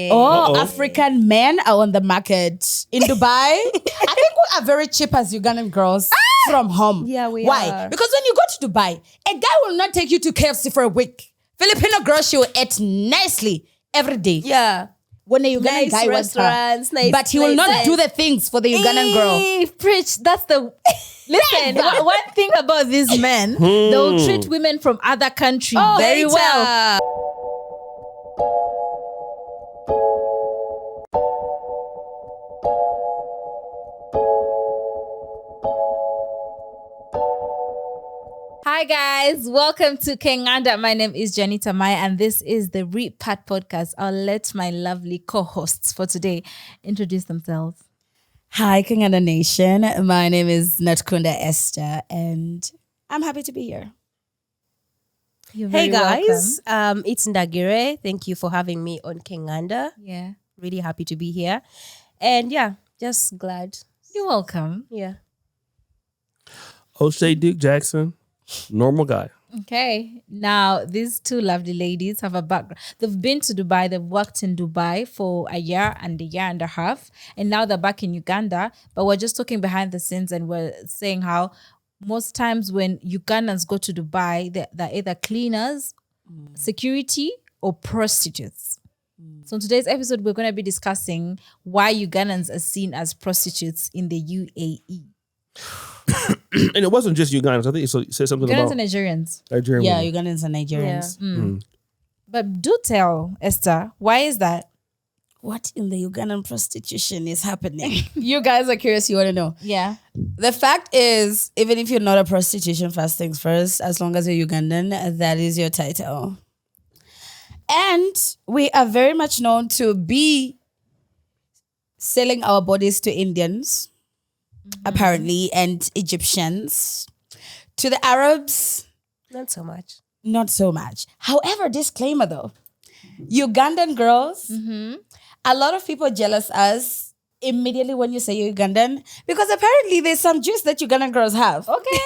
African men are on the market in Dubai. I think we are very cheap as Ugandan girls from home. Yeah, we Why? are. Because when you go to Dubai, a guy will not take you to KFC for a week. Filipino girl, she will eat nicely every day. Yeah. When a Ugandan guy wants her. Nice But he will not do the things for the Ugandan girl. Preach. That's the... Listen, one thing about these men, they'll treat women from other countries very well. Hi guys, welcome to Kenganda. My name is Janita Maya and this is the Repat Podcast. I'll let my lovely co-hosts for today introduce themselves. Hi, Kenganda Nation. My name is Natkunda Esther and I'm happy to be here. You're Hey very guys, welcome. it's Ndagire. Thank you for having me on Kenganda. Yeah. Really happy to be here. And yeah, just glad. You're welcome. Yeah. O'Shea Duke Jackson, normal guy. Okay. Now, these two lovely ladies have a background. They've been to Dubai. They've worked in Dubai for a year and a half. And now they're back in Uganda. But we're just talking behind the scenes and we're saying how most times when Ugandans go to Dubai, they're either cleaners, security, or prostitutes. So in today's episode, we're going to be discussing why Ugandans are seen as prostitutes in the UAE. And it wasn't just Ugandans. I think you said something Ugandans about and Nigerians. Nigerian Yeah, women. Ugandans and Nigerians. But do tell, Esther, why is that? What in the Ugandan prostitution is happening? You guys are curious, you want to know. Yeah. The fact is, even if you're not a prostitution, first things first, as long as you're Ugandan, that is your title. And we are very much known to be selling our bodies to Indians, apparently, and Egyptians. To the Arabs, Not so much. not so much. However, disclaimer though, Ugandan girls, a lot of people jealous us immediately when you say you're Ugandan because apparently there's some juice that Ugandan girls have. Okay.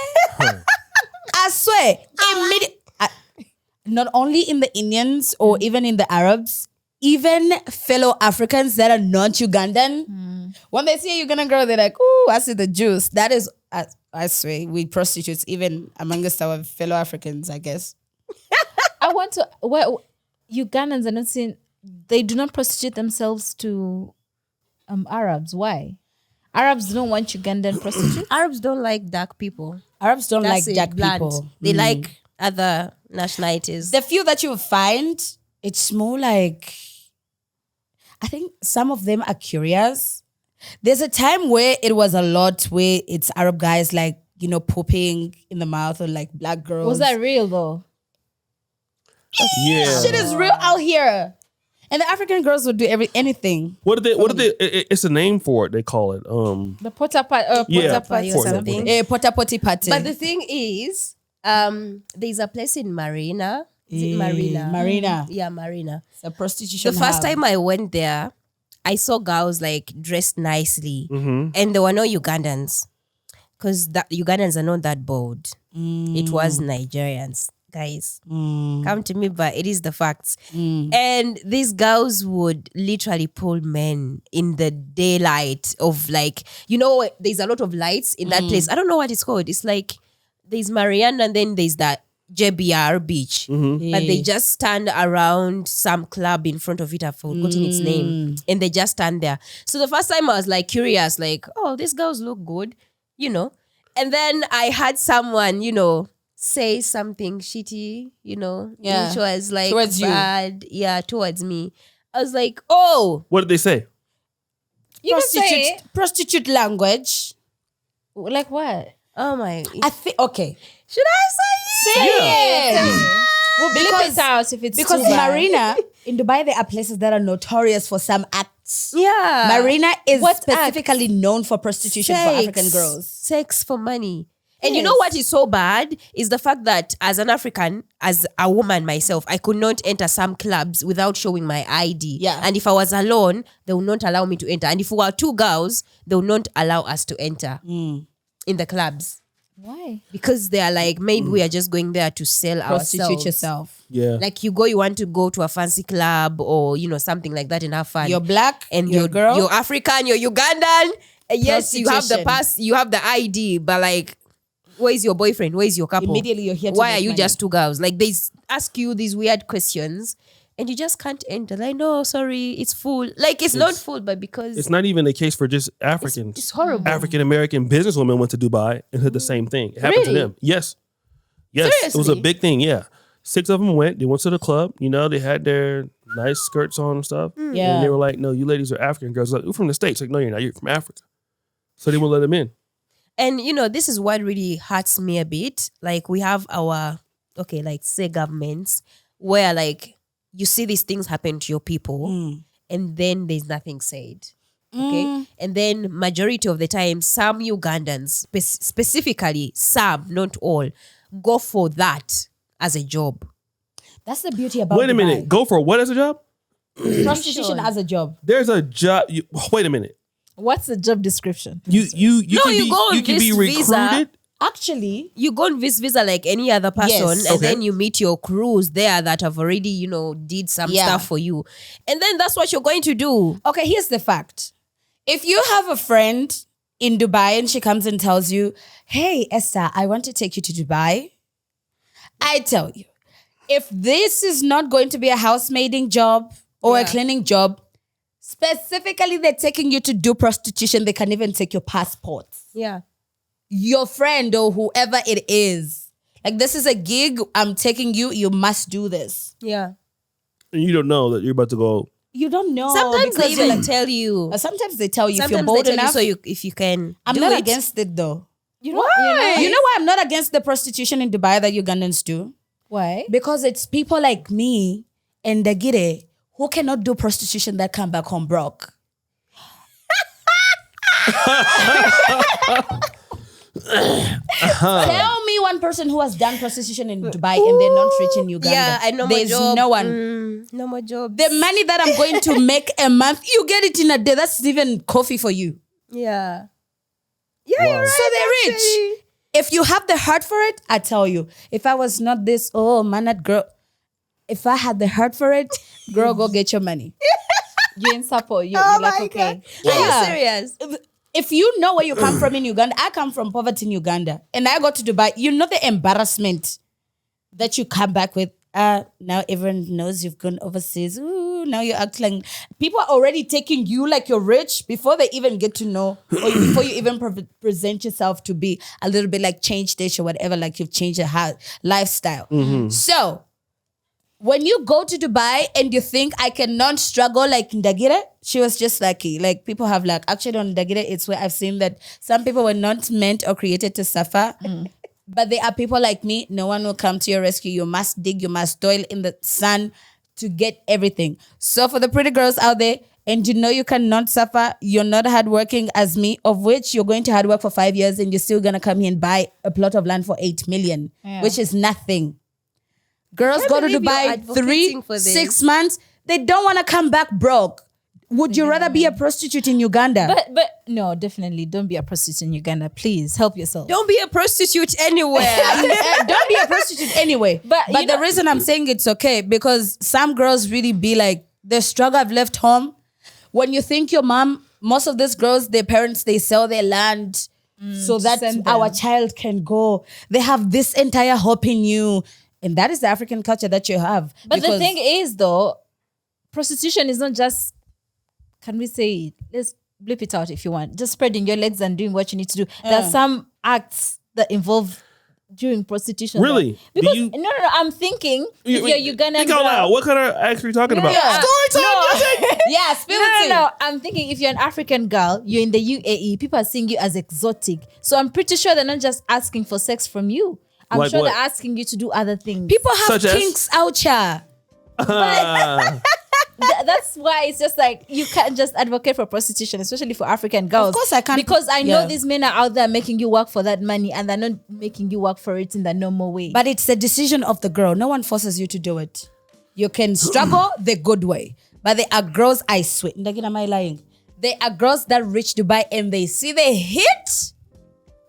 I swear, not only in the Indians or even in the Arabs, even fellow Africans that are not Ugandan, when they see a Ugandan girl, they're like, "Ooh, I see the juice." That is, I swear, we prostitutes even amongst our fellow Africans, I guess. I want to. Well, Ugandans are not saying they do not prostitute themselves to Arabs. Why? Arabs don't want Ugandan prostitutes. Arabs don't like dark people. Arabs don't That's like it, dark blunt. people. They like other nationalities. The few that you find, it's more like, I think some of them are curious. There's a time where it was a lot where it's Arab guys like, pooping in the mouth or like black girls. Was that real though? Yeah. Shit is real out here. And the African girls would do anything. What did they? It's a name for it. They call it. The Pota Yeah, party or for something. A potta potty party. But the thing is, there's a place in Marina. Is it Marina? Marina. Yeah, Marina. It's a prostitution The first hub. time I went there, I saw girls like dressed nicely, and there were no Ugandans, because Ugandans are not that bold. It was Nigerians, guys. Come to me, but it is the facts. And these girls would literally pull men in the daylight of like, there's a lot of lights in that place. I don't know what it's called. It's like there's Mariana and then there's that JBR beach, but they just stand around some club in front of it. I've forgotten its name, and they just stand there. So the first time I was like curious, like, oh, these girls look good, and then I had someone, say something shitty, Yeah. which was like Towards you. bad, towards me. I was like, oh, What did they say? You can say prostitute language. like what? oh my, I think, okay. should I say it? Yes. We'll bleep it out if it's Because too bad. Marina, in Dubai, there are places that are notorious for some acts. Yeah. Marina is What specifically known for prostitution for African girls. Sex for money. And you Yes. know what is so bad is the fact that as an African, as a woman myself, I could not enter some clubs without showing my ID. Yeah. And if I was alone, they would not allow me to enter. And if we were two girls, they would not allow us to enter in the clubs. Why? because they are like, maybe we are just going there to sell Prostitute ourselves. yourself. Yeah. Like you want to go to a fancy club or something like that and have fun. You're black and you're a girl. you're African, you're Ugandan. And yes, you have the Prostitution. pass, you have the ID, but like, where's your boyfriend? Where's your couple? Immediately you're here to Why make are you money. just two girls? Like they ask you these weird questions and you just can't enter. Like, no, sorry, it's full. Like it's not full, but because It's not even a case for just Africans. it's horrible. African American businesswomen went to Dubai and did the same thing. It happened to Really? them. Yes. Yes. It was a Seriously? big thing. Yeah. 6 of them went. They went to the club. They had their nice skirts on and stuff. Yeah. And they were like, no, you ladies are African girls. Like, we're from the States. Like, no, you're not. You're from Africa. So they won't let them in. And this is what really hurts me a bit. Like we have our say governments where like you see these things happen to your people and then there's nothing said. Okay. And then majority of the time, some Ugandans, specifically some, not all, go for that as a job. That's the beauty about Wait a minute. Dubai. Go for what as a job? Prostitution as a job. There's a job. Wait a minute. What's the job description? You No, can you be, go on you can be this visa. recruited. Actually, You go on this visa like any other person, Yes. and Okay. then you meet your crews there that have already, did some Yeah. stuff for you. And then that's what you're going to do. okay, here's the fact. If you have a friend in Dubai and she comes and tells you, hey, Esther, I want to take you to Dubai. I tell you, if this is not going to be a housemaiding job or a cleaning job, specifically they're taking you to do prostitution, they can even take your passports. Yeah. Your friend or whoever it is. Like, this is a gig, I'm taking you, you must do this. Yeah. And you don't know that you're about to go. You don't know. Sometimes they because you're even like, tell you. sometimes they tell you if Sometimes you're they bold tell enough. you if you can. I'm do not it. against it though. You know why? You know why I'm not against the prostitution in Dubai that Ugandans do? Why? Because it's people like me and Dagire who cannot do prostitution that come back home broke. Tell me one person who has done prostitution in Dubai and they're not rich in Uganda. Yeah, I know. There's job. no one. No more jobs. The money that I'm going to make a month, you get it in a day. That's even coffee for you. Yeah. Yeah, you're right. So they're actually. rich. If you have the heart for it, I tell you. If I was not this, mannered girl, if I had the heart for it, girl, go get your money. You in support. You're Oh like, my okay. God. Are Yeah. you serious? If you know where you come from in Uganda, I come from poverty in Uganda. And I go to Dubai. You know the embarrassment that you come back with. Now everyone knows you've gone overseas. Ooh, now you act like people are already taking you like you're rich before they even get to know, or before you even present yourself to be a little bit like change dish or whatever, like you've changed your lifestyle. So when you go to Dubai and you think I cannot struggle like Ndagira, she was just lucky. Like people have like, actually on Ndagira, it's where I've seen that some people were not meant or created to suffer. But there are people like me, no one will come to your rescue. You must dig, you must toil in the sun to get everything. So for the pretty girls out there, and you know you cannot suffer, you're not hardworking as me, of which you're going to hard work for 5 years and you're still going to come here and buy a plot of land for 8 million, which is nothing. Girls go to believe you're Dubai advocating for 6 months, they don't want to come back broke. Would you rather be a prostitute in Uganda? But no, definitely don't be a prostitute in Uganda. Please help yourself. Don't be a prostitute anywhere. Don't be a prostitute anyway. But you the know- reason I'm saying it's okay, because some girls really be like, the struggle I've left home. When you think your mom, most of these girls, their parents, they sell their land so that send our them. child can go. They have this entire hope in you. And that is the African culture that you have. But the Because- thing is, though, prostitution is not just, can we say it? Let's blip it out if you want. Just spreading your legs and doing what you need to do. There are some acts that involve during prostitution. Really? that- Do Because you- no, I'm thinking if you're Ugandan Think out loud. What kind of acts are you talking about? Yeah. Story time. yeah, spill No, it no, in. no. I'm thinking if you're an African girl, you're in the UAE, people are seeing you as exotic. So I'm pretty sure they're not just asking for sex from you. I'm Like sure what? they're asking you to do other things. People have Such as? kinks out here. That's why it's just like you can't just advocate for prostitution, especially for African girls. Of course I can't. Because I know Yeah. these men are out there making you work for that money and they're not making you work for it in the normal way. But it's the decision of the girl. No one forces you to do it. You can struggle the good way. But there are girls, I swear, Ndagina, am I lying? There are girls that reach Dubai and they see the hit.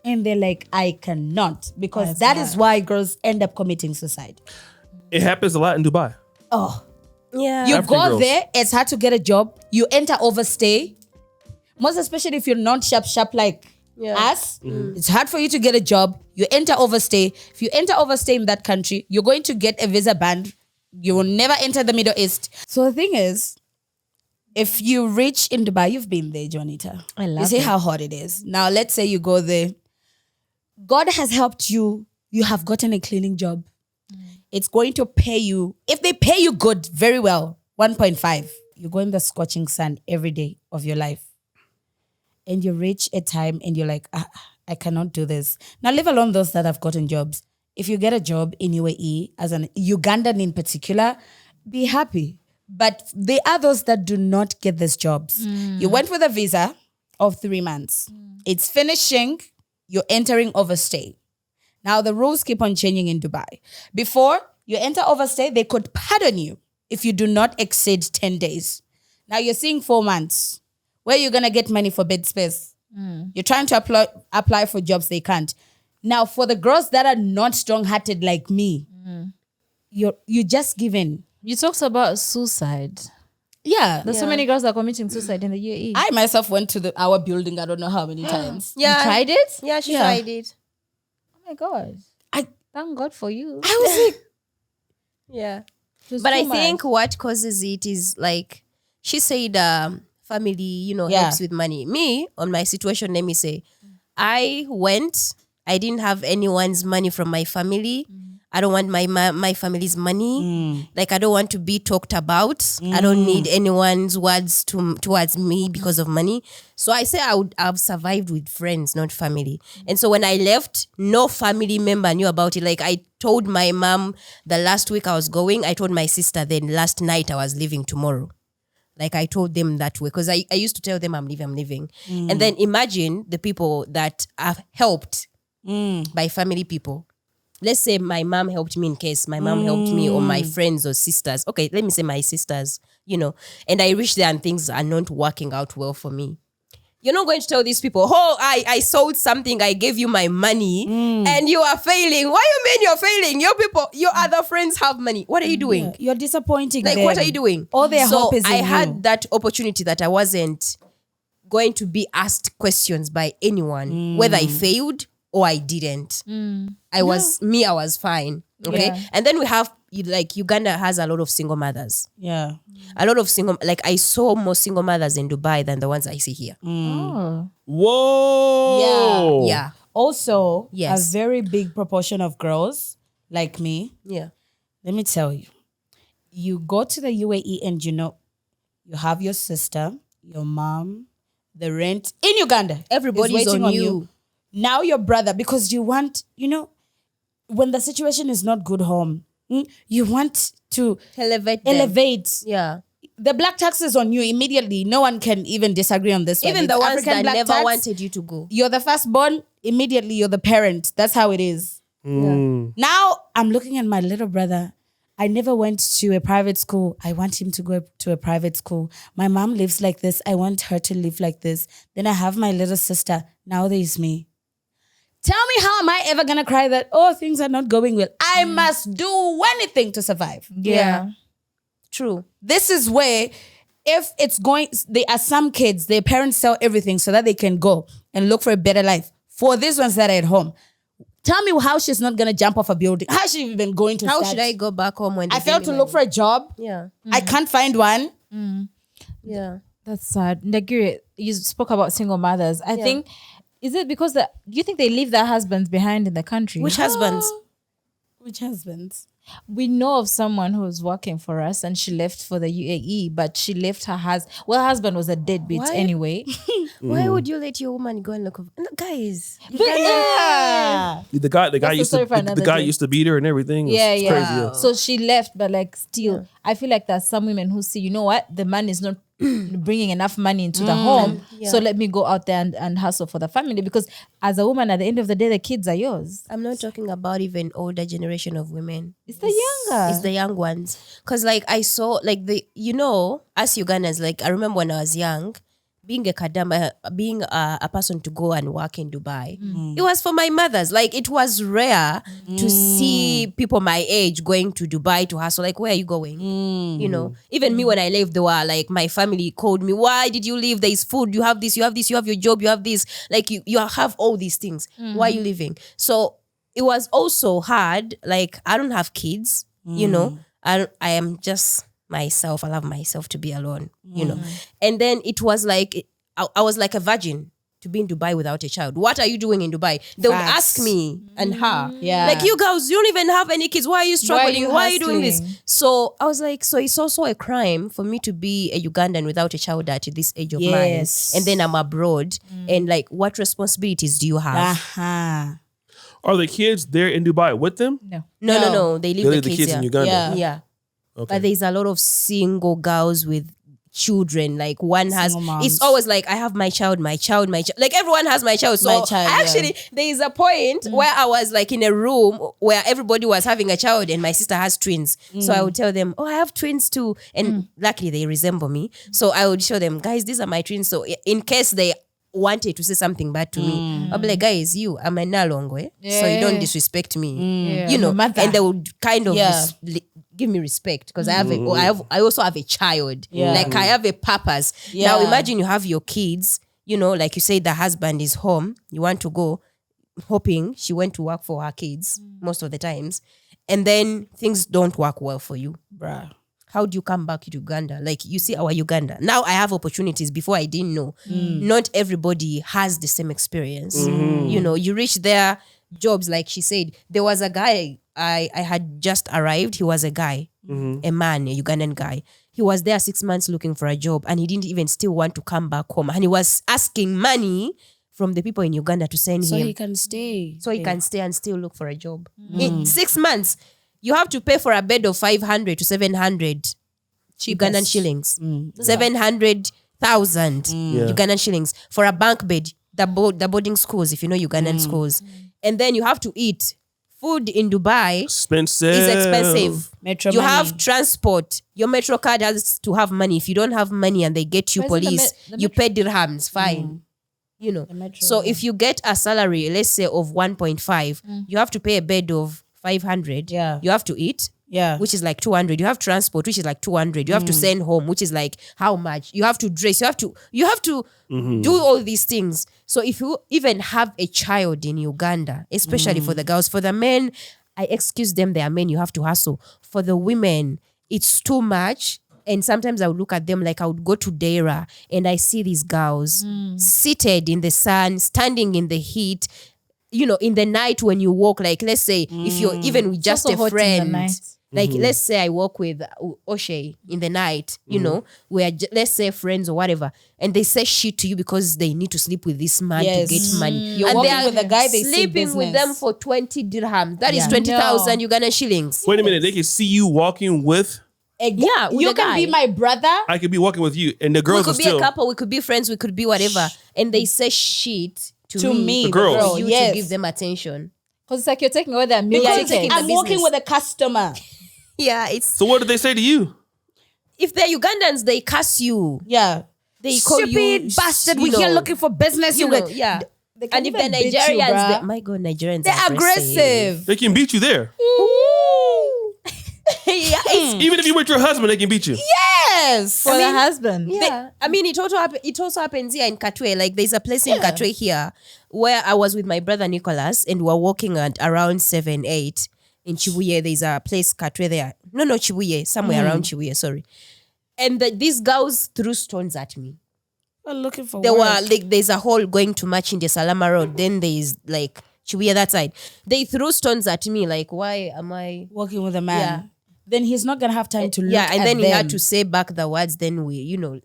And they're like, I cannot. Because that is why girls end up committing suicide. It happens a lot in Dubai. Oh. Yeah. You African go girls. there, it's hard to get a job. You enter overstay. Most especially if you're not sharp like us. It's hard for you to get a job. You enter overstay. If you enter overstay in that country, you're going to get a visa ban. You will never enter the Middle East. So the thing is, if you reach in Dubai, you've been there, Juanita. I love You see it. how hot it is. Now, let's say you go there. God has helped you. You have gotten a cleaning job. It's going to pay you. If they pay you good, very well, 1.5. You go in the scorching sun every day of your life. And you reach a time and you're like, I cannot do this. Now, leave alone those that have gotten jobs. If you get a job in UAE, as an Ugandan in particular, be happy. But there are those that do not get these jobs. You went with a visa of 3 months. It's finishing. You're entering overstay. Now, the rules keep on changing in Dubai. Before you enter overstay, they could pardon you if you do not exceed 10 days. Now, you're seeing 4 months. Where you're going to get money for bed space? You're trying to apply for jobs, they can't. Now, for the girls that are not strong-hearted like me, you're just given. You talked about suicide. Yeah. There's so many girls that are committing suicide in the UAE. I myself went to our building, I don't know how many times. Yeah. You tried it? Yeah, she Yeah. tried it. Oh my God. I Thank God for you. was like, Yeah. It was But too I much. think what causes it is like, she said family, Yeah. helps with money. Me, on my situation, let me say, I went, I didn't have anyone's money from my family. I don't want my family's money. Like, I don't want to be talked about. I don't need anyone's words towards me because of money. So I say I've survived with friends, not family. And so when I left, no family member knew about it. Like, I told my mom the last week I was going. I told my sister then last night I was leaving tomorrow. Like, I told them that way because I used to tell them I'm leaving. And then imagine the people that are helped by family people. Let's say my mom helped me in case my mom helped me, or my friends or sisters. Okay, let me say my sisters, and I reach there and things are not working out well for me. You're not going to tell these people, oh, I sold something, I gave you my money and you are failing. What do you mean you're failing? Your other friends have money. What are you doing? you're disappointing Like, them. what are you doing? All their so hope is in I you. had that opportunity that I wasn't going to be asked questions by anyone, whether I failed or I didn't. I was fine. Okay. Yeah. And then we have, like, Uganda has a lot of single mothers. Yeah. A lot of I saw more single mothers in Dubai than the ones I see here. Oh. Whoa. Yeah. Also, Yes. a very big proportion of girls like me, Yeah. let me tell you, you go to the UAE and you have your sister, your mom, the rent in Uganda. Everybody's is waiting on you. Now your brother, because you want, when the situation is not good home, you want to Elevate them. elevate. Yeah. The black tax is on you immediately. No one can even disagree on this one. Even It's the ones African that black never tax. wanted you to go. You're the firstborn, immediately you're the parent. That's how it is. Now I'm looking at my little brother. I never went to a private school. I want him to go to a private school. My mom lives like this. I want her to live like this. Then I have my little sister. Now there's me. Tell me, how am I ever going to cry that, things are not going well? I must do anything to survive. Yeah. True. This is where, if it's going, there are some kids, their parents sell everything so that they can go and look for a better life. For these ones that are at home, tell me how she's not going to jump off a building. How is she even going to How start? should I go back home when I failed to look for a job. Yeah. I can't find one. Yeah. That's sad. Nigeria, you spoke about single mothers. I think, is it because do you think they leave their husbands behind in the country? Which husbands? Which husbands? We know of someone who was working for us and she left for the UAE, but she left her husband. Well, her husband was a deadbeat Why? anyway. Why would you let your woman go and look? Guys. Yeah. The guy That's a used story to for another the guy day. used to beat her and everything. It's Yeah. crazy. Yeah. So she left, but like still, I feel like there's some women who see, you know what, the man is not bringing enough money into the home, so let me go out there and hustle for the family, because as a woman, at the end of the day, the kids are yours. I'm not talking about even older generation of women. It's the younger. It's the young ones. Because, like, I saw, like, us Ugandans, like, I remember when I was young, being a kadama, being a person to go and work in Dubai, it was for my mothers. Like, it was rare to see people my age going to Dubai to hustle. Like, where are you going? You know, even me when I left, they were like, my family called me, why did you leave? There is food, you have this, you have this, you have your job, you have this. Like, you have all these things. Why are you leaving? So it was also hard. Like, I don't have kids, you know, I am just myself. I love myself to be alone, you know. And then it was like, I was like a virgin to be in Dubai without a child. What are you doing in Dubai? They would ask me and her, like, you girls, you don't even have any kids. Why are you struggling? Why are you doing this? So I was like, so it's also a crime for me to be a Ugandan without a child at this age of mine. And then I'm abroad. And like, what responsibilities do you have? Are the kids there in Dubai with them? No. They leave the kids here. in Uganda. Yeah. Okay. But there's a lot of single girls with children. Like, one has, it's always like, I have my child. Like, everyone has my child. So actually, there is a point where I was like in a room where everybody was having a child and my sister has twins. So I would tell them, oh, I have twins too. And luckily they resemble me. So I would show them, guys, these are my twins. So in case they wanted to say something bad to me, I'll be like, guys, I'm a Nalongwe, so you don't disrespect me, you know. And they would kind of give me respect because I also have a child, like I have a purpose. Now imagine you have your kids, you know, like you say, the husband is home, you want to go, hoping she went to work for her kids most of the times, and then things don't work well for you, bruh. How do you come back to Uganda? Like, you see our Uganda. Now I have opportunities before I didn't know. Not everybody has the same experience. You know, you reach there, jobs, like she said. There was a guy, I had just arrived. He was a guy, a man, a Ugandan guy. He was there 6 months looking for a job and he didn't even still want to come back home. And he was asking money from the people in Uganda to send him. So he can stay. So he can stay and still look for a job. In 6 months, you have to pay for a bed of 500 to 700 Ugandan shillings. 700,000 Ugandan shillings for a bunk bed. The boarding schools, if you know Ugandan schools. And then you have to eat. Food in Dubai is expensive. You have transport. Your metro card has to have money. If you don't have money and they get you police, you pay dirhams, fine. You know. So if you get a salary, let's say of 1.5, you have to pay a bed of 500. You have to eat, which is like 200. You have transport, which is like 200. You have to send home, which is like how much? You have to dress. You have to do all these things. So if you even have a child in Uganda, especially for the girls, for the men, I excuse them, they are men, you have to hustle. For the women, it's too much. And sometimes I would look at them like I would go to Dera and I see these girls seated in the sun, standing in the heat, you know, in the night when you walk, like, let's say, if you're even with just a friend, like, let's say I walk with Oshay in the night, you know, we're, let's say, friends or whatever, and they say shit to you because they need to sleep with this man to get money. You're and walking they are with a guy, they sleeping with them for 20 dirham. That is 20,000 Uganda shillings. Wait a minute, they can see you walking with... with you a can guy. be my brother. I could be walking with you, and the girls We are could be still... a couple, we could be friends, we could be whatever. And they say shit to me. The girls. For you to give them attention. Because it's like you're taking away their meal Because ticket. taking I'm the walking business. with a customer. It's... So what did they say to you? If they're Ugandans, they cuss you. Yeah. They call you stupid bastard. you We're here know, looking for business. you You know, get And if they're even beat you, Nigerians, bruh. my God, Nigerians they're are aggressive. They can beat you there. Even if you're with your husband, they can beat you. Yes. For the husband. Yeah. I mean, it also happens here in Katwe. Like, there's a place in Katwe here where I was with my brother Nicholas and we were walking at around 7, 8 in Chibuye. There's a place Katwe there. No, Chibuye. Somewhere around Chibuye, sorry. And these girls threw stones at me. We're looking for They work. were like, there's a hole going to match in the Salama Road. Then there's like Chibuye that side. They threw stones at me. Like, why am I working with a man. Yeah. Then he's not gonna have time to look and at then he had them. to say back the words. Then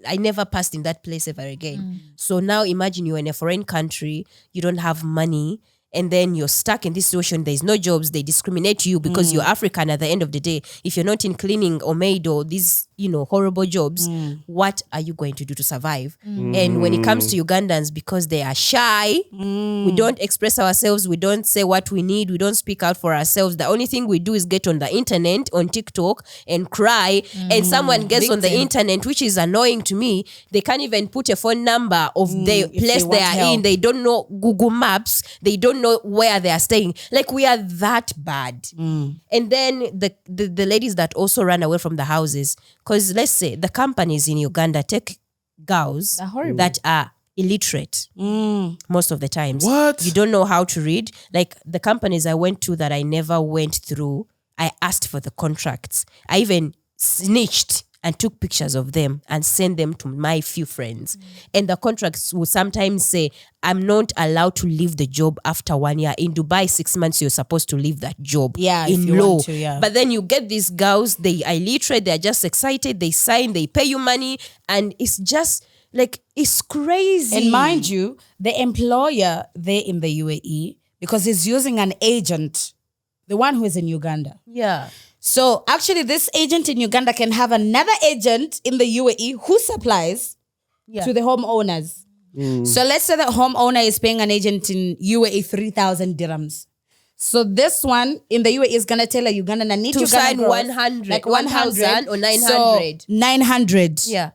I never passed in that place ever again. So now imagine you're in a foreign country, you don't have money, and then you're stuck in this situation. There's no jobs. They discriminate you because you're African. At the end of the day, if you're not in cleaning or maid or these, horrible jobs, what are you going to do to survive? And when it comes to Ugandans, because they are shy, we don't express ourselves. We don't say what we need. We don't speak out for ourselves. The only thing we do is get on the internet, on TikTok, and cry. And someone gets on the internet, which is annoying to me. They can't even put a phone number of the place they are in. They don't know Google Maps. They don't know where they are staying. Like, we are that bad. And then the ladies that also run away from the houses, because let's say the companies in Uganda take girls that are illiterate most of the times. What? You don't know how to read. Like, the companies I went to that I never went through, I asked for the contracts. I even snitched and took pictures of them and sent them to my few friends. And the contracts will sometimes say, I'm not allowed to leave the job after 1 year. In Dubai, 6 months, you're supposed to leave that job. Yeah, if in you law. want to, yeah. But then you get these girls, they are illiterate, they're just excited, they sign, they pay you money, and it's just like, it's crazy. And mind you, the employer there in the UAE, because he's using an agent, the one who is in Uganda. Yeah. So actually, this agent in Uganda can have another agent in the UAE who supplies to the homeowners. So let's say the homeowner is paying an agent in UAE 3,000 dirhams. So this one in the UAE is going to tell a Ugandan, I need To Uganda sign girls, 100, like 1,000 or 900. So 900. Yeah.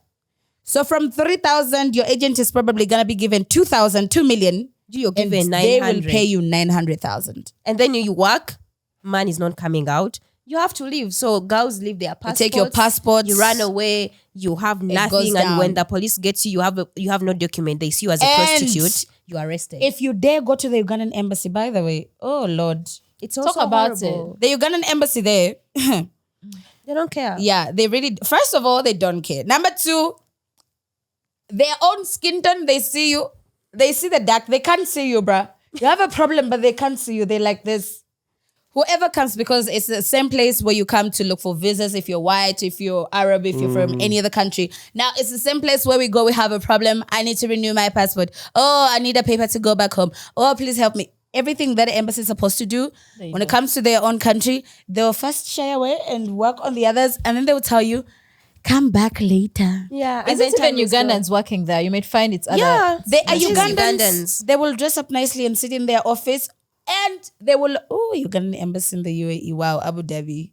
So from 3,000, your agent is probably going to be given 2,000, 2 million. You're And given they 900. will pay you 900,000. And then you work, man is not coming out. You have to leave. So girls leave their passports. take your passports. You run away. You have nothing. goes And when down. the police gets you, you have no document. They see you as a And prostitute. You are arrested. If you dare go to the Ugandan embassy, by the way, oh Lord. It's also about horrible. The Ugandan embassy there, They don't care. yeah, they really, first of all, they don't care. Number two, their own skin tone, they see you, they see the dark, they can't see you, bruh. You have a problem, but they can't see you. They're like this. Whoever comes, because it's the same place where you come to look for visas if you're white, if you're Arab, if you're from any other country. Now, it's the same place where we go, we have a problem. I need to renew my passport. Oh, I need a paper to go back home. Oh, please help me. Everything that the embassy is supposed to do, when it comes to their own country, they'll first shy away and work on the others. And then they will tell you, come back later. Yeah. Is it even Ugandans working there? You might find it's other. Yeah. They are It's just Ugandans. They will dress up nicely and sit in their office. And they will, Ugandan embassy in the UAE. Wow, Abu Dhabi.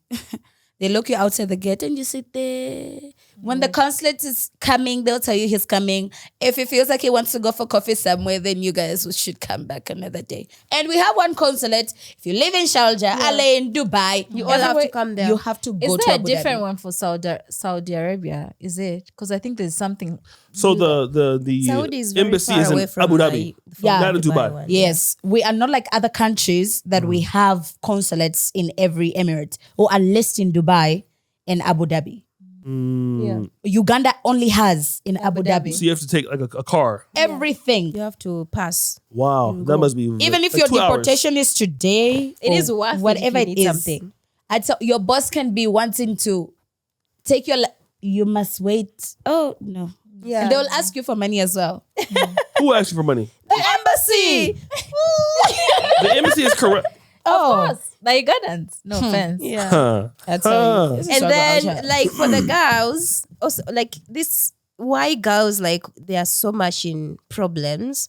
They look you outside the gate and you sit there. When the consulate is coming, they'll tell you he's coming. If he feels like he wants to go for coffee somewhere, then you guys should come back another day. And we have one consulate. If you live in Sharjah, LA, in Dubai, You all have to come there. You have to go Is to there a Abu different Dhabi. one for Saudi Arabia? Is it? Because I think there's something. So the Saudi is very embassy far is in away from Abu Dhabi. Yeah. Not in Dubai. one. Yes, we are not like other countries that we have consulates in every emirate or at least in Dubai and Abu Dhabi. Yeah. Uganda only has in Abu Dhabi. So you have to take like a car. Everything. You have to pass. Wow, that must be Even if like your 2 hours. deportation is today, It or is worth it whatever if you it need is. something. Your boss can be wanting to take your. You must wait. Oh no. Yeah. And they will ask you for money as well. Who asked you for money? The embassy. The embassy is correct. Oh, The Ugandans. No offense. Yeah. Huh. that's Huh. And then like for the girls, also like this, why girls like they are so much in problems.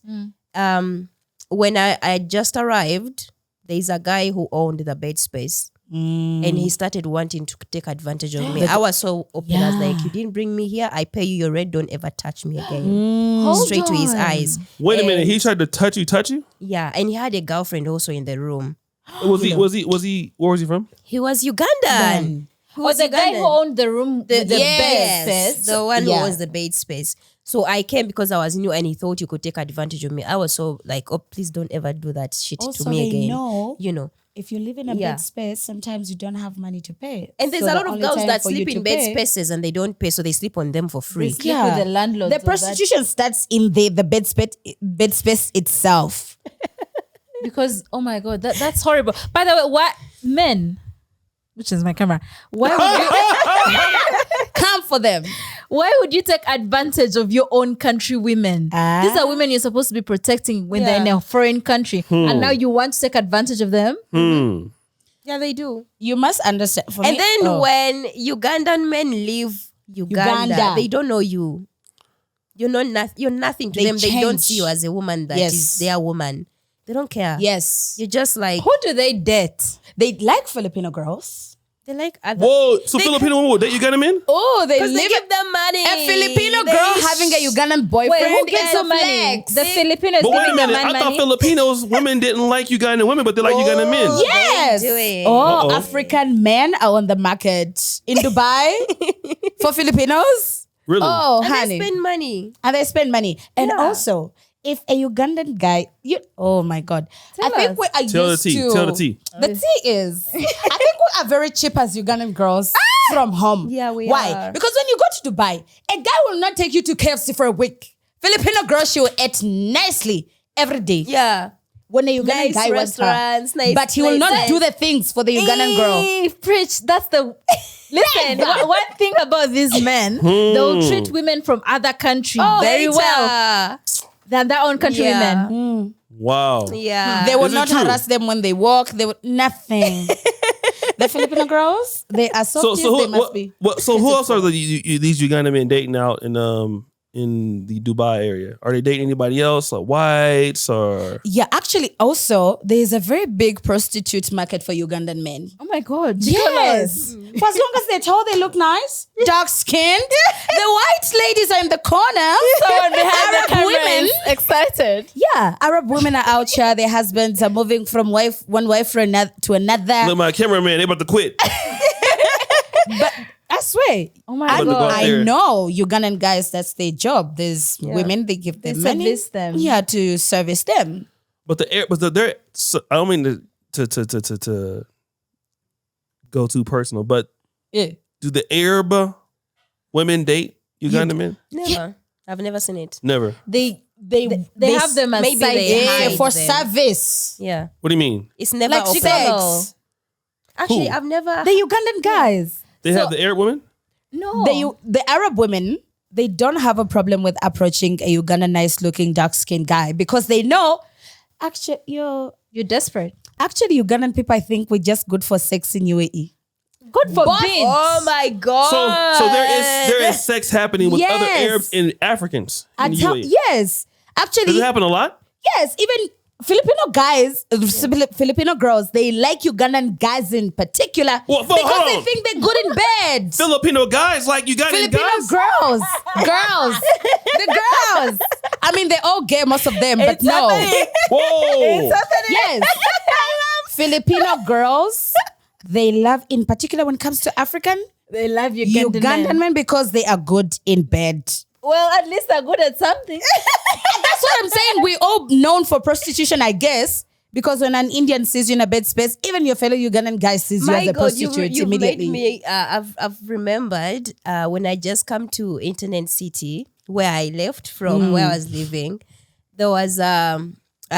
When I just arrived, there's a guy who owned the bed space. And he started wanting to take advantage of me. I was so open. I was like, you didn't bring me here. I pay you your rent. Don't ever touch me again. Straight to his eyes. Wait a minute. He tried to touch you? Yeah. And he had a girlfriend also in the room. Was he? Where was he from? He was Ugandan. Who Was the guy who owned the room with the bed yes, space? the one Yeah. who was the bed space. So I came because I was new and he thought he could take advantage of me. I was so like, oh, please don't ever do that shit Also, to me they again. know You know. if you live in a Yeah. bed space, sometimes you don't have money to pay. And there's So a the lot of only girls time that for you sleep to in bed pay- spaces and they don't pay, so they sleep on them for free. Sleep with the landlord. The prostitution starts in the bed space itself. Because oh my god, that's horrible. By the way, why men, which is my camera, why would you Come for them. Why would you take advantage of your own country women? These are women you're supposed to be protecting when they're in a foreign country. And now you want to take advantage of them? Yeah, they do. You must understand. And then when Ugandan men leave Uganda, they don't know you. You're nothing to them. They don't see you as a woman that is their woman. They don't care. Yes. You're just like... Who do they date? They like Filipino girls. They like other... Whoa, so Filipino women will date Ugandan men? Oh, they Because live they give them money. a Filipino girl having a Ugandan boyfriend. Wait, who gives is the money? flex. The Filipinos But wait a giving the minute, man I thought money? Filipinos women didn't like Ugandan women, but they like Ugandan men. Yes. Do it. Oh, Uh-oh. African men are on the market in Dubai for Filipinos. Really? Oh, And honey. they spend money. And they spend money. And Yeah. also, if a Ugandan guy, oh my God. I think us. we are Tell the used tea. to. Tell the tea. The tea is, I think we are very cheap as Ugandan girls from home. Yeah, we Why? are. Because when you go to Dubai, a guy will not take you to KFC for a week. Filipino girl, she will eat nicely every day. Yeah. When a Ugandan Nice guy wants her. restaurants, nice But he will not places. do the things for the Ugandan girl. Preach. That's the... Listen, one thing about these men, they'll treat women from other countries very well than their own country Yeah. women. Wow. Yeah. They will Is it not true? harass them when they walk. They will nothing. The Filipino girls, they are so So they who, must be. so who else are these Ugandan men dating out in the Dubai area? Are they dating anybody else, like whites or? Yeah, actually, also there is a very big prostitute market for Ugandan men. Oh my God. Yes, for as long as they're tall, they look nice, dark skinned. The white ladies are in the corner. Someone behind the Arab camera women. is excited. Yeah, Arab women are out here. Their husbands are moving from one wife to another. Look, my cameraman, they about to quit. But I swear, Oh my But the God. guy- I know Ugandan guys, that's their job. There's women, they give them They money. service them. Yeah, to service them. But I don't mean to go too personal, but Yeah. do the Arab women date Ugandan men? Never. I've never seen it. Never. They have them as maybe side they yeah, hide for them. service. Yeah. What do you mean? It's never Like open. sex. Actually, Who? I've never... The Ugandan guys. They have the Arab women? No. The Arab women, they don't have a problem with approaching a Ugandan nice looking dark skinned guy because they know actually You're desperate. Ugandan people, I think, we're just good for sex in UAE. God forbid. Oh my God. So there is sex happening with other Yes. Arabs and Africans in UAE. Yes. Does Actually, it happen a lot? yes, even Filipino guys, Filipino girls, they like Ugandan guys in particular Well, because hold they on. think they're good in bed. Filipino guys like Ugandan Filipino guys? girls, the girls. I mean, they're all gay, most of them, but no. Whoa. Yes, Filipino girls, they love, in particular when it comes to African They love Ugandan men because they are good in bed. Well, at least they're good at something. That's what I'm saying. We all known for prostitution, I guess. Because when an Indian sees you in a bed space, even your fellow Ugandan guy sees you as a prostitute you've immediately. made me. I've remembered when I just come to Internet City where I left from, where I was living. There was a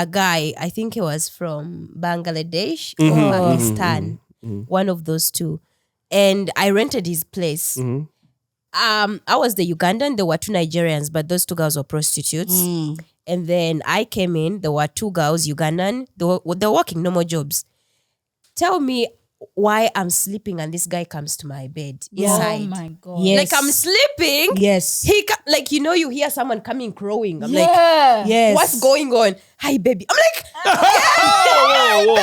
guy. I think he was from Bangladesh or Pakistan, one of those two. And I rented his place. I was the Ugandan. There were two Nigerians, but those two girls were prostitutes. And then I came in. There were two girls, Ugandan. They were working normal jobs. Tell me why I'm sleeping and this guy comes to my bed inside. Oh my God. Yes. Like I'm sleeping. Yes. Like you hear someone coming crowing. I'm Yeah. Yes. like, what's going on? Hi, baby. I'm like, Whoa, whoa, whoa.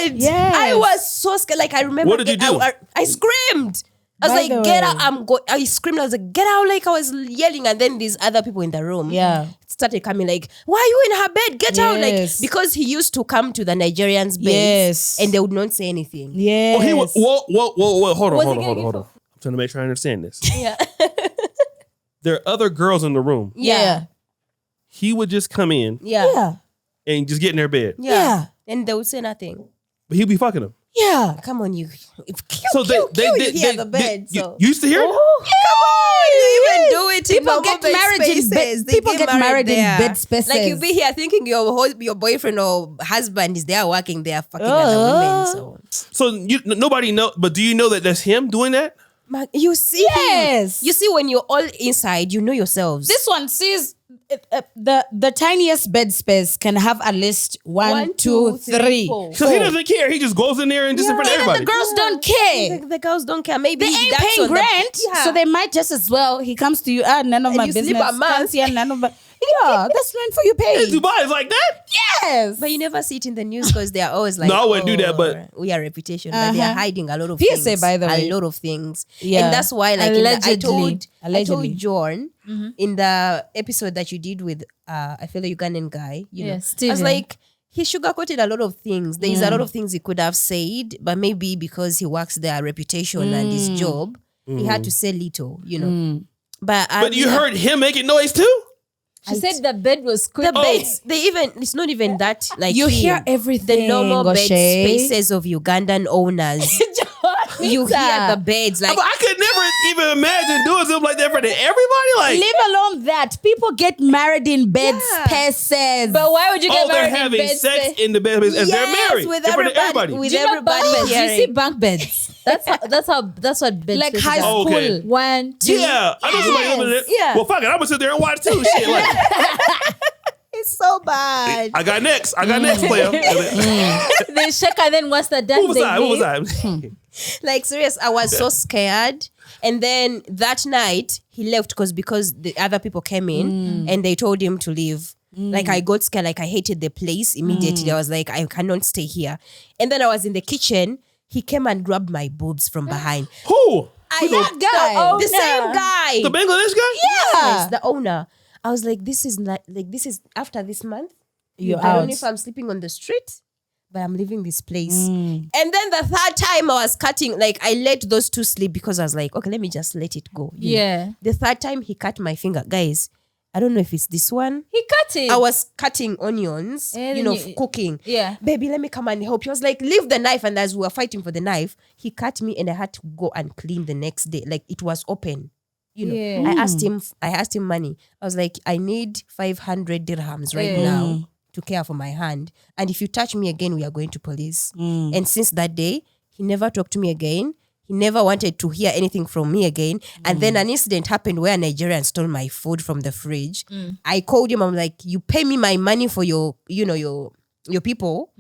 "Dead." Yes. I was so scared. Like I remember. What did you do? I screamed. I was By like, the get way. out. I screamed. I was like, get out. Like I was yelling. And then these other people in the room. Yeah. Started coming like, why are you in her bed? Get out. Like, Yes. because he used to come to the Nigerians' beds. Yes. And they would not say anything. Yes. Oh, he was, whoa. Hold Was he on. gonna get I'm trying to make sure I understand this. Yeah. There are other girls in the room. Yeah. He would just come in Yeah. Yeah. and just get in their bed. Yeah. And they would say nothing. But he'd be fucking them. Yeah. Come on, you. So you hear the bed. you So. used to hear it? Come on, you even do it in People normal get bed married in spaces. bed. They People get married in there. bed spaces. Like you be here thinking your boyfriend or husband is there working there fucking other women. So So nobody know, but do you know that that's him doing that? You see Yes. him. You see when you're all inside, you know yourselves. This one sees the tiniest bed space can have at least one, two, three. four. So he doesn't care. He just goes in there and just in front of Even everybody. the girls don't care. The girls don't care. Maybe They ain't that's paying on the- rent, Yeah. so they might just as well. He comes to you, none of And my you business. sleep a month. Can't see none of my. Yeah, that's rent for you pay. In Dubai is like that. Yes. But you never see it in the news because they are always like, No, I wouldn't do that, but- we are reputation. But they are hiding a lot of PSA, things. by the way. A lot of things. Yeah. And that's why, like, Allegedly. I told John in the episode that you did with, I feel a Ugandan guy, you Yeah, know, I was Steven. like, he sugarcoated a lot of things. There is a lot of things he could have said, but maybe because he works there, reputation and his job, he had to say little, you know. But you heard him making noise too? She said the bed was the quick. beds, it's not even that, like, You him. hear everything, The normal bed O'Shea. spaces of Ugandan owners. You hear the beds, like, But I could never even imagine doing something like that for everybody. Like, Leave alone that people get married in bed Yeah. spaces. But why would you get they're married in having bed sex space? in the bed as they're Yes, married with in front of everybody, everybody. with Do you know bunk everybody beds? Do you see hearing. bunk beds? That's what bed Like spaces high are. school. Okay. 1, 2. Yeah, I know somebody living in it. Yeah. Well, fuck it, I'm gonna sit there and watch too. Shit, like, It's so bad. I got next, player. They shake and then once they're done, Who was they I? Who was leave. I? Like, serious, I was so scared. And then that night he left because the other people came in and they told him to leave. Like, I got scared. Like, I hated the place immediately. I was like, I cannot stay here. And then I was in the kitchen. He came and grabbed my boobs from behind. Who? that guy. The same guy. The Bangladesh guy? Yes, the owner. I was like, this is not like, this is after this month. You're I don't out. know if I'm sleeping on the street, but I'm leaving this place. And then the third time I was cutting, like, I let those two sleep because I was like, okay, let me just let it go. you know. Yeah. The third time he cut my finger. Guys, I don't know if it's this one. He cut it. I was cutting onions, And you know, you- cooking. Yeah. Baby, let me come and help you. I was like, leave the knife. And as we were fighting for the knife, he cut me and I had to go and clean the next day. Like, it was open. You know, Yeah. I asked him money. I was like, I need 500 dirhams right Yeah. now to care for my hand. And if you touch me again, we are going to police. And since that day, he never talked to me again. He never wanted to hear anything from me again. And then an incident happened where a Nigerian stole my food from the fridge. I called him. I'm like, you pay me my money for your people,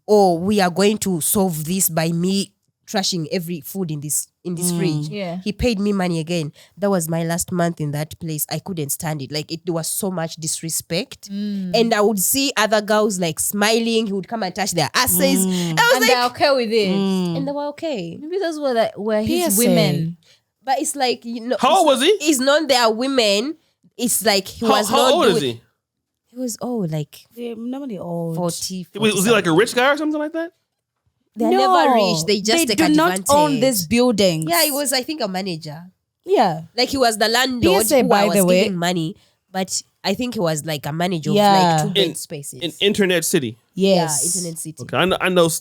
or we are going to solve this by me trashing every food in this fridge. Yeah. He paid me money again. That was my last month in that place. I couldn't stand it. Like, there was so much disrespect. And I would see other girls like smiling. He would come and touch their asses. I was and like, they're okay with it. and they were okay. Maybe those were his PSA. women. But it's like, you know, How old was he? It's not their women. It's like he was How not old doing, is he? He was like They're normally old. 40. Was he like a rich guy or something like that? They're never rich. They just take do advantage. not own this building. Yeah, he was, I think, a manager. Yeah. Like, he was the landlord PSA, who by I was the way. giving money, but I think he was like a manager Yeah. of like 2 In- bed spaces. In Internet City. Yes. Yeah, Internet City. Okay,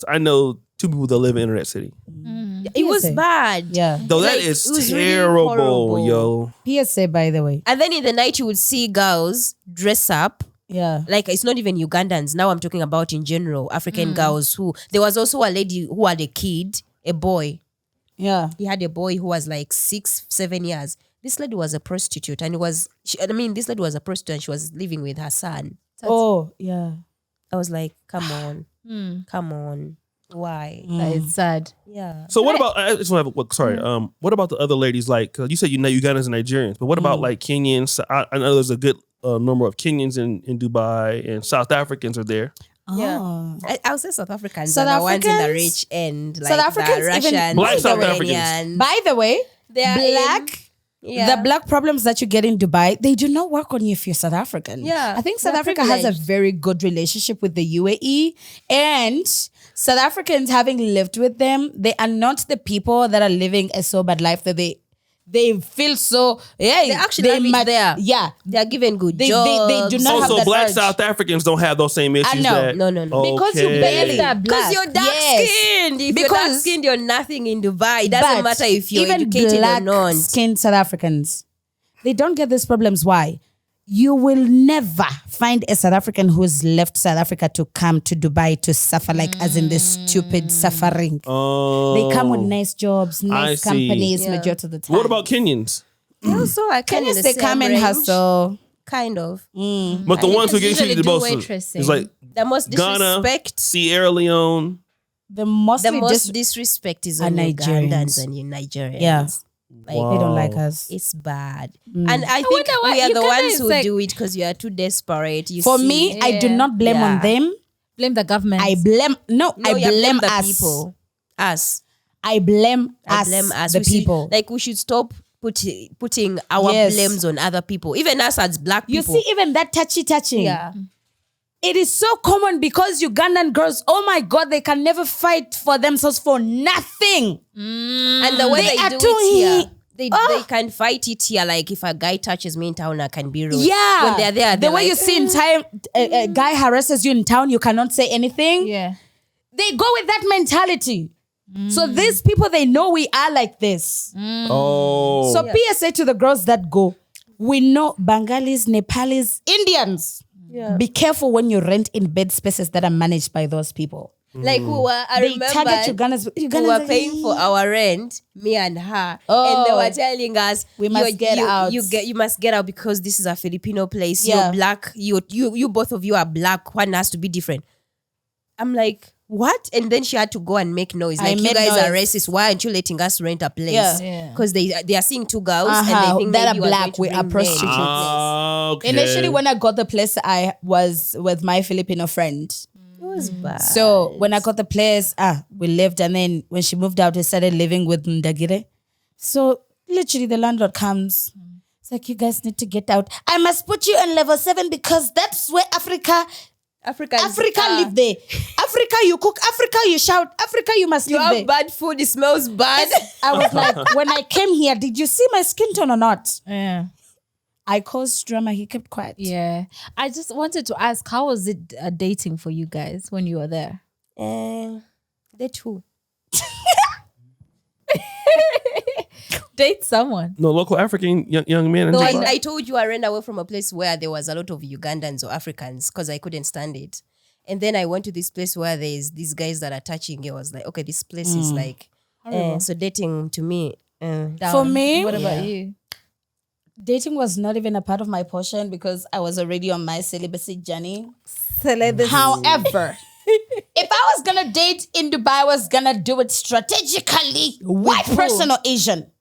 I know two people that live in Internet City. It was PSA. bad. Yeah. Though that Like, is it was really terrible, horrible. yo. PSA, by the way. And then in the night, you would see girls dress up. Yeah. Like, it's not even Ugandans. Now I'm talking about in general, African girls who, there was also a lady who had a kid, a boy. Yeah. He had a boy who was like 6-7 years. This lady was a prostitute, and this lady was a prostitute and she was living with her son. Oh, yeah. I was like, come on. Why? It's sad. Yeah. So what about? I just want to have. Sorry. What about the other ladies? Like, 'cause you said Ugandans and Nigerians, but what about like Kenyans? I know there's a good number of Kenyans in Dubai, and South Africans are there. Yeah. Oh. I would say South Africans South are the ones in the Africans? rich end, like South Africans, the even Russians, Black the South Iranians. By the way, They are black, Yeah. the black problems that you get in Dubai, they do not work on you if you're South African. Yeah, I think South they're Africa has a privileged. very good relationship with the UAE, and South Africans, having lived with them, they are not the people that are living a so bad life that they feel so, yeah. They actually have it there. Yeah. They are given good They jobs. do not have Also, that black urge. South Africans don't have those same issues. know. That, No. Because you Okay. barely are Because black. you're dark Yes. skinned. If you're Because- dark skinned, you're nothing in Dubai. It doesn't But matter if you're even educated or black not. skinned South Africans, they don't get these problems. Why? you will never find a South African who's left South Africa to come to Dubai to suffer, like as in this stupid suffering. Oh. They come with nice jobs, I nice see. companies, Yeah. majority of the time. What about Kenyans? Also, I kind Kenyans? of They come and hustle. Kind of. But the think ones who it's get usually treated the do most waitressing. is like The most Ghana, disrespect. Sierra Leone. The most Disrespect is are on Nigerians. Ugandans and Nigerians. Yeah. Like, Wow. They don't like us. it's bad. And I think wonder why we are the Uganda ones is who like- do it because you are too desperate. You For see. me, I do Yeah. not blame on Yeah. them. Blame the government. I blame No, I you blame the us. people. Us. I blame I us. blame us. The We should- people. like we should stop putting our Yes. blames on other people. Even us as black You people. see, even that touching. Yeah. It is so common because Ugandan girls, oh my God, they can never fight for themselves for nothing. And the way They they, are do too it here, he- they can fight it here. Like if a guy touches me in town, I can be rude. Yeah. When they're there, the they're way like, you see in time, a guy harasses you in town, you cannot say anything. yeah. They go with that mentality. So these people, they know we are like this. Oh. So PSA to the girls that go, we know Bengalis, Nepalis, Indians. Yeah. Be careful when you rent in bed spaces that are managed by those people. Like we were, I They remember target Ugandans. we Ugandans were are paying for like, our rent, me and her, Oh. and they were telling us We must get out. You must get out because this is a Filipino place. Yeah. You're black. You both of you are black. One has to be different. I'm like, what? And then she had to go and make noise. I Like, you made guys are noise. racist. Why aren't you letting us rent a place? Yeah. Yeah. Because they are seeing two girls and Uh-huh, they think that maybe are we're black, going to we bring are men. prostitutes. Okay. Initially, when I got the place, I was with my Filipino friend. It was bad. So when I got the place, we lived, and then when she moved out, we started living with Ndagire. So literally, the landlord comes. It's like, you guys need to get out. I must put you on level 7 because that's where Africa live there. Africa, you cook. Africa, you shout. Africa, you must You live have there. bad food. It smells bad. I was like, when I came here, did you see my skin tone or not? Yeah. I caused drama. He kept quiet. Yeah. I just wanted to ask, how was it dating for you guys when you were there? They too. Date someone. No, local African young men. No, and I told you I ran away from a place where there was a lot of Ugandans or Africans because I couldn't stand it. And then I went to this place where there's these guys that are touching. I was like, okay, this place is like, so dating to me. For me, What about you? dating was not even a part of my portion because I was already on my celibacy journey. Celibacy. However, if I was gonna date in Dubai, I was gonna do it strategically. White person or Asian?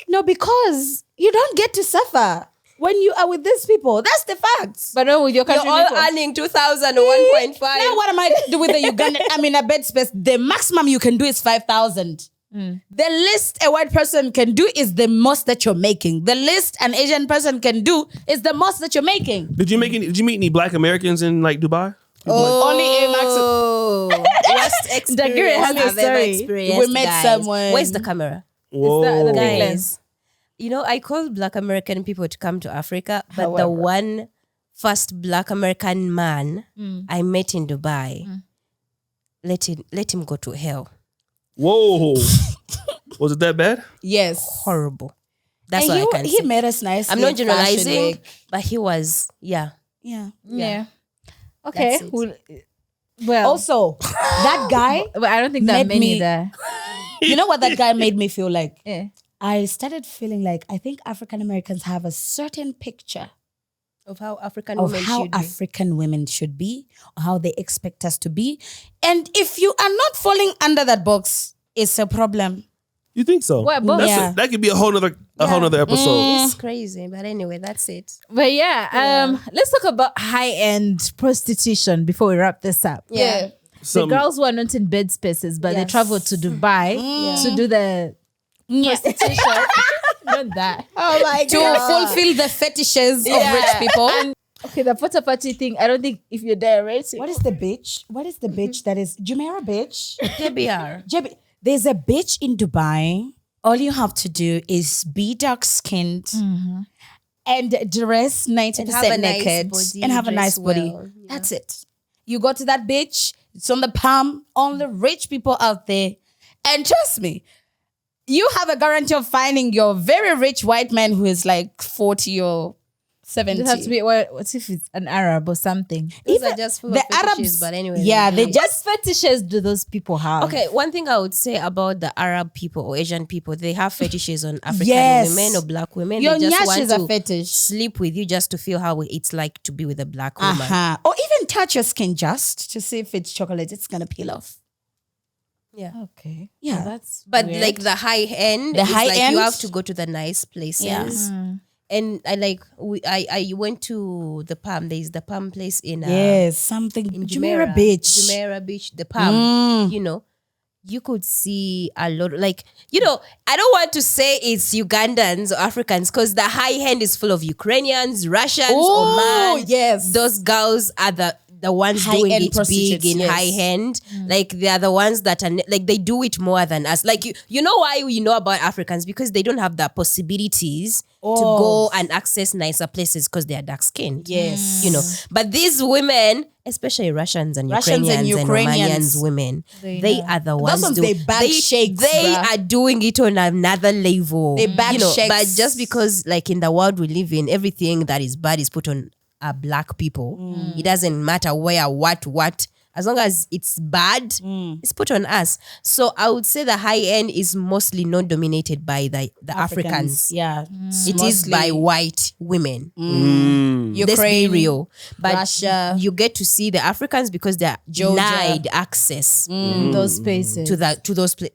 No, because you don't get to suffer when you are with these people. That's the facts. But no, with your You're country all people. earning 2,000 or 1.5. Now what am I to do with the Ugandan? I'm in a bed space. The maximum you can do is 5,000. The least a white person can do is the most that you're making. The least an Asian person can do is the most that you're making. Did you meet any black Americans in like Dubai? Only a maximum. Oh, worst experience has a I've ever story. experienced. We met guys. someone. Where's the camera? Whoa. the big Guys, lens. you know, I call black American people to come to Africa, but the However. one first black American man I met in Dubai, let him go to hell. Whoa. Was it that bad? Yes. Horrible. That's And what I can he say. made us nice. I'm not generalizing, but he was, Yeah. Yeah. Okay. That's it. Well, Also, that guy, but I don't think there are made many me- there. you know what that guy made me feel like? Yeah. I started feeling like I think African Americans have a certain picture of how African of women how should be. African women should be, or how they expect us to be. And if you are not falling under that box, it's a problem. You think so? What, both? That's Yeah. that could be a whole nother episode. It's crazy, but anyway, that's it. But yeah, let's talk about high-end prostitution before we wrap this up. Yeah. The girls who are not in bed spaces, but they Yes. travel to Dubai to do the prostitution. Not that. Oh my To fulfill the fetishes of rich people. Okay, the photo party thing, I don't think if you're there, right? What is the bitch? What is the bitch that is Jumeirah bitch? JBR. There's a bitch in Dubai. All you have to do is be dark skinned and dress 90% have a nice naked body, and have a dress nice body. well. Yeah. That's it. You go to that bitch, it's on the palm, only rich people out there. And trust me, you have a guarantee of finding your very rich white man who is like 40 or 70. It has to be what if it's an Arab or something? Those are just full the of fetishes, Arabs, but anyway. yeah, they What just fetishes do those people have? Okay, one thing I would say about the Arab people or Asian people, they have fetishes on African Yes. women or black women. your They just nyash want is a to fetish. sleep with you just to feel how it's like to be with a black woman. Or even touch your skin just to see if it's chocolate, it's gonna peel off. Yeah. Okay. Yeah. Well, that's But weird. like the high end, The it's high like end? you have to go to the nice places. Yeah. And I went to the Palm. There's the Palm place in Yes, something. in Jumeirah Beach. Jumeirah Beach, the Palm. You know, you could see a lot. Like, you know, I don't want to say it's Ugandans or Africans because the high end is full of Ukrainians, Russians, Oh, Oman. yes. Those girls are the ones doing High-end it big prostitutes, in yes. high end. Like they are the ones that are like they do it more than us. Like you know why we know about Africans, because they don't have the possibilities to go and access nicer places because they are dark skinned. Yes. You know. But these women, especially Russians and Russians and Ukrainians and Ukrainians. Romanians women, They they know. are the Those ones ones, doing they bag shakes, They bruh. are doing it on another level. They bag shakes. But just because like in the world we live in, everything that is bad is put on black people. It doesn't matter where, what. As long as it's bad, it's put on us. So I would say the high end is mostly not dominated by the Africans. Yeah. It is by white women. Let's be Ukraine, real. But Russia. you get to see the Africans because they're Georgia. denied access those spaces. to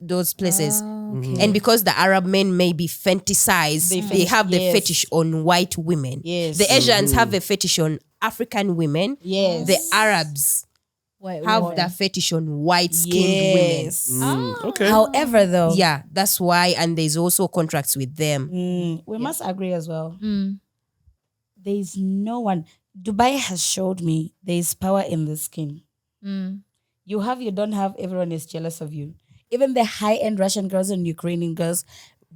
those places. And because the Arab men may be fantasized, they have the yes. fetish on white women. Yes. The Asians have a fetish on African women. Yes. The Arabs Wait, have what? that fetish on white-skinned women. Yes. Okay. However, though, Yeah, that's why. And there's also contracts with them. we must agree as well. There is no one. Dubai has showed me there is power in the skin. You have, you don't have, everyone is jealous of you. Even the high-end Russian girls and Ukrainian girls,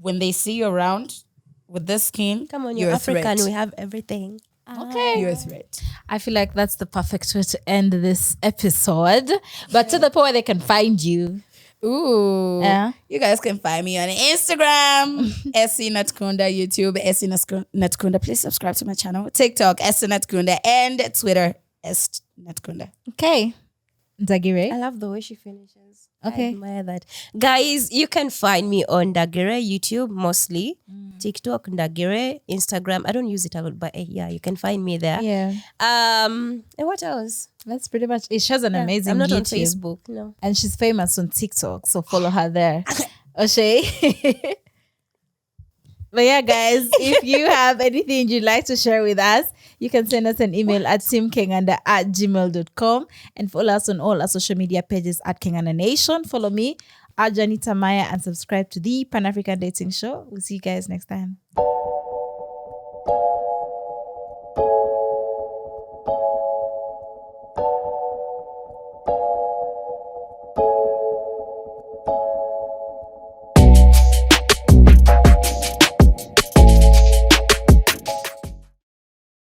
when they see you around with this skin, Come on, you're you're a threat. African. We have everything. Okay. You're a threat. I feel like that's the perfect way to end this episode. But to the point where they can find you. Ooh. Yeah. You guys can find me on Instagram, SC Natkunda, YouTube, SC Natkunda. Please subscribe to my channel. TikTok, SC Natkunda, and Twitter, S Natkunda. Okay. Dagire. I love the way she finishes. Okay. I admire that. Guys, you can find me on Dagire, YouTube mostly. TikTok, Dagire, Instagram. I don't use it a lot, but yeah, you can find me there. Yeah. And what else? That's pretty much it. She has an amazing I'm not YouTube. on Facebook. No. And she's famous on TikTok, so follow her there. O'Shea. But yeah, guys, if you have anything you'd like to share with us, you can send us an email at simkenganda@gmail.com and follow us on all our social media pages at Kenganda Nation. Follow me at Janita Maya and subscribe to the Pan African Dating Show. We'll see you guys next time.